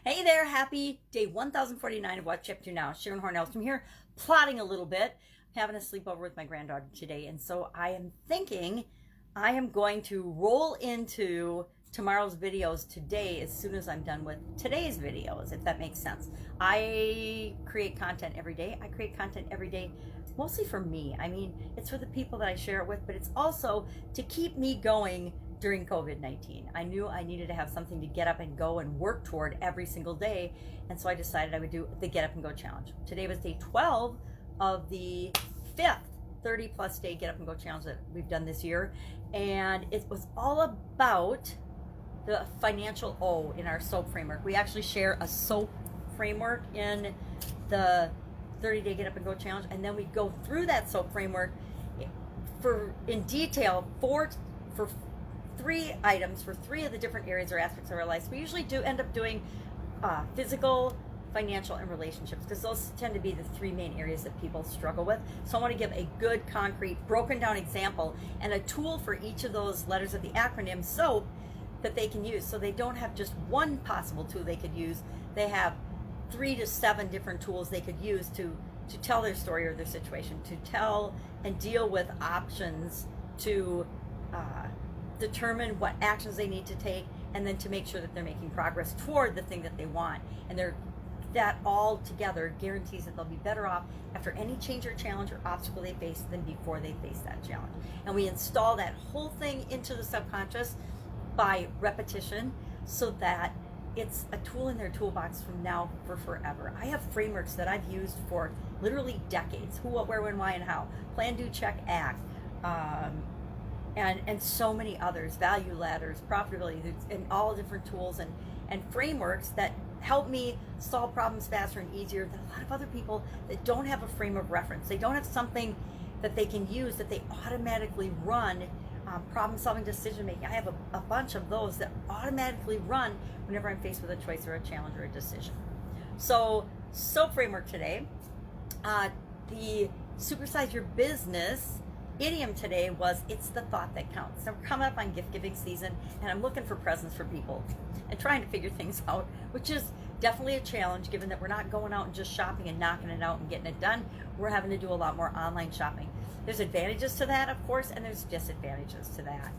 Hey there, happy day 1049 of What's Up to Now. Sharon Horne-Ellstrom here, plotting a little bit, having a sleepover with my granddaughter today. And so I am thinking I am going to roll into tomorrow's videos today as soon as I'm done with today's videos, if that makes sense. I create content every day. I create content every day, mostly for me. I mean, it's for the people that I share it with, but it's also to keep me going during COVID-19. I knew I needed to have something to get up and go and work toward every single day. And so I decided I would do the Get Up and Go Challenge. Today was day 12 of the 5th 30 plus day Get Up and Go Challenge that we've done this year. And it was all about the financial O in our SOAP framework. We actually share a SOAP framework in the 30-day Get Up and Go Challenge. And then we go through that SOAP framework in detail for three items for three of the different areas or aspects of our lives. We usually do end up doing physical, financial, and relationships, because those tend to be the three main areas that people struggle with. So I want to give a good, concrete, broken down example and a tool for each of those letters of the acronym SOAP that they can use. So they don't have just one possible tool they could use. They have 3 to 7 different tools they could use to tell their story or their situation, to tell and deal with options, to determine what actions they need to take, and then to make sure that they're making progress toward the thing that they want. And that all together guarantees that they'll be better off after any change or challenge or obstacle they face than before they face that challenge. And we install that whole thing into the subconscious by repetition, so that it's a tool in their toolbox from now for forever. I have frameworks that I've used for literally decades: who, what, where, when, why, and how, plan, do, check, act, and so many others, value ladders, profitability, and all different tools and frameworks that help me solve problems faster and easier than a lot of other people that don't have a frame of reference. They don't have something that they can use, that they automatically run problem solving, decision making. I have a bunch of those that automatically run whenever I'm faced with a choice or a challenge or a decision. So SOAP framework today, the supersize your business idiom today was, it's the thought that counts. So we're coming up on gift giving season, and I'm looking for presents for people and trying to figure things out, which is definitely a challenge given that we're not going out and just shopping and knocking it out and getting it done. We're having to do a lot more online shopping. There's advantages to that, of course, and there's disadvantages to that.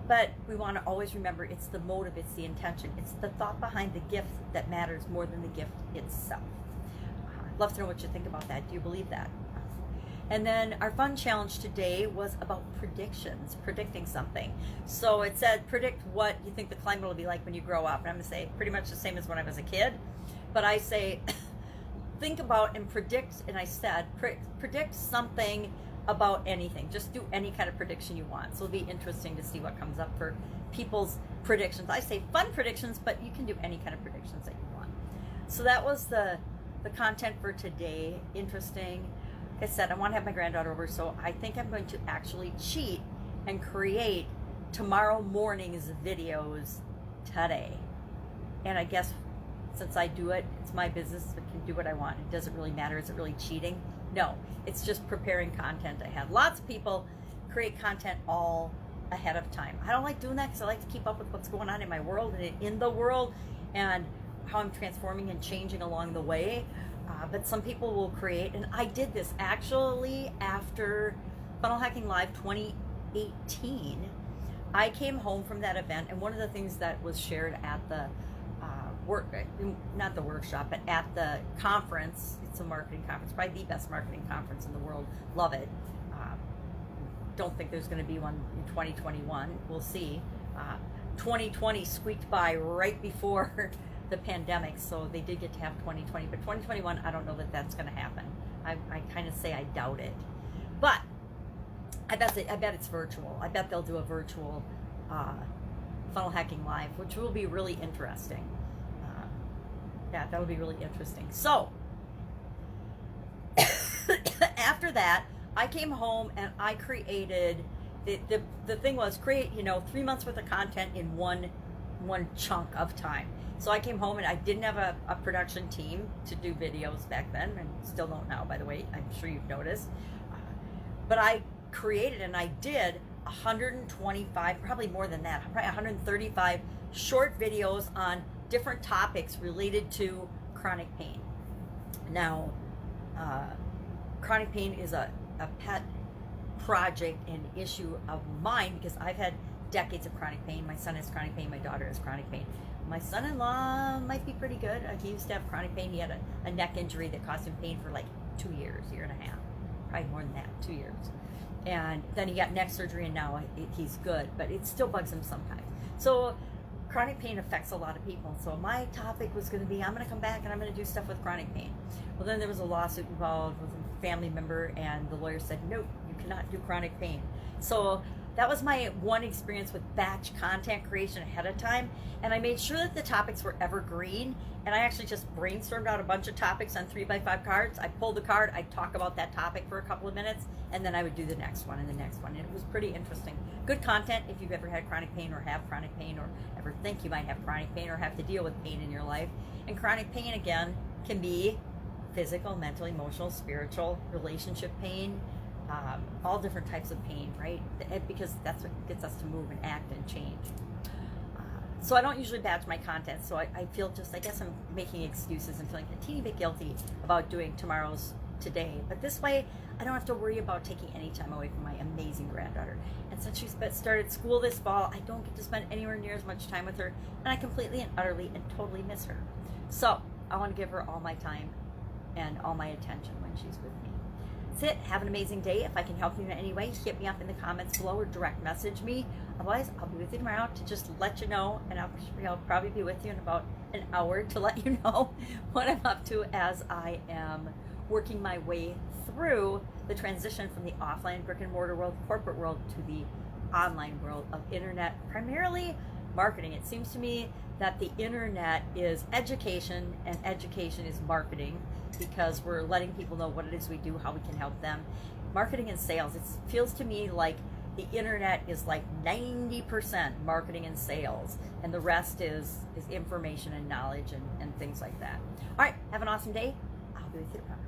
But we want to always remember, it's the motive, it's the intention, it's the thought behind the gift that matters more than the gift itself. I'd love to know what you think about that. Do you believe that? And then our fun challenge today was about predictions, predicting something. So it said, predict what you think the climate will be like when you grow up. And I'm going to say pretty much the same as when I was a kid. But I say, think about and predict, and I said, predict something about anything. Just do any kind of prediction you want. So it'll be interesting to see what comes up for people's predictions. I say fun predictions, but you can do any kind of predictions that you want. So that was the content for today. Interesting. Like I said, I want to have my granddaughter over, so I think I'm going to actually cheat and create tomorrow morning's videos today. And I guess since I do it, it's my business, I can do what I want. It doesn't really matter. Is it really cheating? No, it's just preparing content ahead. Lots of people create content all ahead of time. I don't like doing that because I like to keep up with what's going on in my world and in the world, and how I'm transforming and changing along the way. But some people will create, and I did this actually after Funnel Hacking Live 2018. I came home from that event, and one of the things that was shared at the not the workshop, but at the conference, it's a marketing conference, probably the best marketing conference in the world. Love it. Don't think there's going to be one in 2021. We'll see. 2020 squeaked by right before the pandemic, so they did get to have 2020, but 2021, I don't know that that's going to happen. I kind of say I doubt it, but I bet it's virtual. I bet they'll do a virtual Funnel Hacking Live, which will be really interesting. Yeah, that would be really interesting. So after that, I came home and I created the thing was create 3 months worth of content in one chunk of time. So I came home and I didn't have a production team to do videos back then, and still don't now, by the way. I'm sure you've noticed. But I created and I did 125, probably more than that, probably 135 short videos on different topics related to chronic pain. Now, chronic pain is a pet project and issue of mine because I've had decades of chronic pain. My son has chronic pain. My daughter has chronic pain. My son-in-law might be pretty good. He used to have chronic pain. He had a neck injury that caused him pain for like 2 years, year and a half, probably more than that, 2 years. And then he got neck surgery, and now he's good, but it still bugs him sometimes. So chronic pain affects a lot of people. So my topic was going to be, I'm going to come back and I'm going to do stuff with chronic pain. Well, then there was a lawsuit involved with a family member, and the lawyer said, no, you cannot do chronic pain. So that was my one experience with batch content creation ahead of time. And I made sure that the topics were evergreen. And I actually just brainstormed out a bunch of topics on 3x5 cards. I pulled the card, I'd talk about that topic for a couple of minutes, and then I would do the next one and the next one. And it was pretty interesting. Good content if you've ever had chronic pain or have chronic pain or ever think you might have chronic pain or have to deal with pain in your life. And chronic pain, again, can be physical, mental, emotional, spiritual, relationship pain, all different types of pain, right? Because that's what gets us to move and act and change. So I don't usually batch my content, so I feel I guess I'm making excuses and feeling a teeny bit guilty about doing tomorrow's today. But this way, I don't have to worry about taking any time away from my amazing granddaughter. And since she started school this fall, I don't get to spend anywhere near as much time with her, and I completely and utterly and totally miss her. So I want to give her all my time and all my attention when she's with me. That's it. Have an amazing day. If I can help you in any way, hit me up in the comments below or direct message me. Otherwise, I'll be with you tomorrow to just let you know, and I'll probably be with you in about an hour to let you know what I'm up to as I am working my way through the transition from the offline brick and mortar world, corporate world, to the online world of internet, primarily marketing. It seems to me that the internet is education and education is marketing, because we're letting people know what it is we do, how we can help them. Marketing and sales, it feels to me like the internet is like 90% marketing and sales, and the rest is information and knowledge and things like that. All right, have an awesome day. I'll be with you tomorrow.